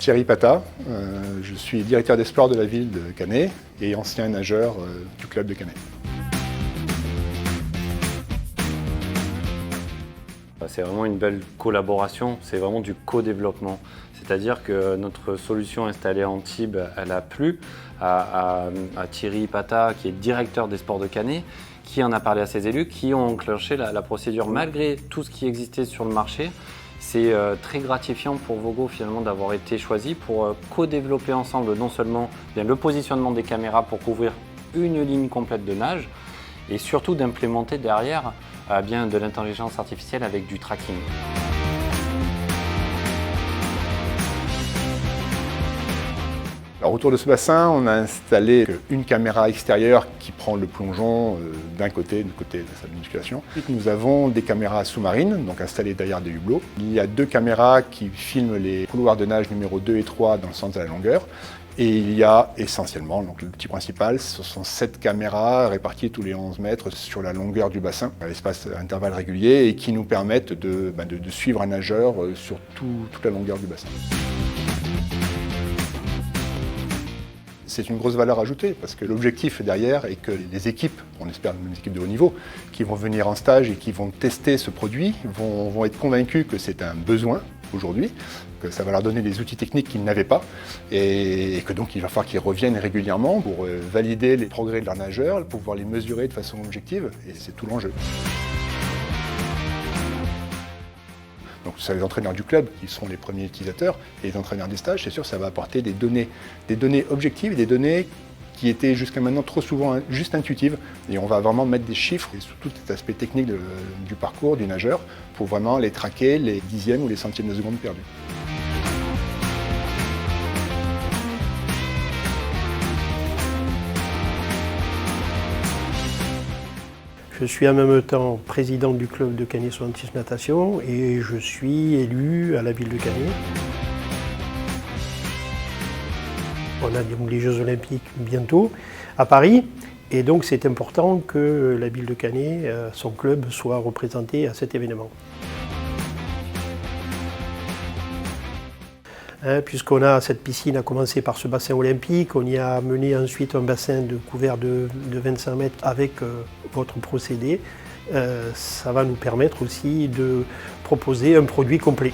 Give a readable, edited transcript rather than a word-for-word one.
Thierry Pata, je suis directeur des sports de la ville de Canet et ancien nageur du club de Canet. C'est vraiment une belle collaboration, c'est vraiment du co-développement. C'est-à-dire que notre solution installée à Antibes, elle a plu à Thierry Pata, qui est directeur des sports de Canet, qui en a parlé à ses élus, qui ont enclenché la procédure malgré tout ce qui existait sur le marché. C'est très gratifiant pour Vogo finalement d'avoir été choisi pour co-développer ensemble non seulement bien le positionnement des caméras pour couvrir une ligne complète de nage, et surtout d'implémenter derrière bien de l'intelligence artificielle avec du tracking. Alors, autour de ce bassin, on a installé une caméra extérieure qui prend le plongeon d'un côté, du côté de la salle de musculation. Ensuite, nous avons des caméras sous-marines, donc installées derrière des hublots. Il y a 2 caméras qui filment les couloirs de nage numéro 2 et 3 dans le sens de la longueur. Et il y a essentiellement, donc l'outil principal, ce sont 7 caméras réparties tous les 11 mètres sur la longueur du bassin, à l'espace intervalle régulier, et qui nous permettent de suivre un nageur sur toute la longueur du bassin. C'est une grosse valeur ajoutée parce que l'objectif derrière est que les équipes, on espère les équipes de haut niveau, qui vont venir en stage et qui vont tester ce produit, vont être convaincus que c'est un besoin aujourd'hui, que ça va leur donner des outils techniques qu'ils n'avaient pas et que donc il va falloir qu'ils reviennent régulièrement pour valider les progrès de leurs nageurs, pour pouvoir les mesurer de façon objective et c'est tout l'enjeu. Donc c'est les entraîneurs du club qui seront les premiers utilisateurs et les entraîneurs des stages, c'est sûr ça va apporter des données objectives et des données qui étaient jusqu'à maintenant trop souvent juste intuitives. Et on va vraiment mettre des chiffres sur tout cet aspect technique du parcours du nageur pour vraiment les traquer les dixièmes ou les centièmes de seconde perdus. Je suis en même temps président du club de Canet 66 Natation et je suis élu à la ville de Canet. On a donc les Jeux Olympiques bientôt à Paris et donc c'est important que la ville de Canet, son club, soit représenté à cet événement. Puisqu'on a cette piscine a commencé par ce bassin olympique, on y a amené ensuite un bassin couvert de 25 mètres avec votre procédé. Ça va nous permettre aussi de proposer un produit complet.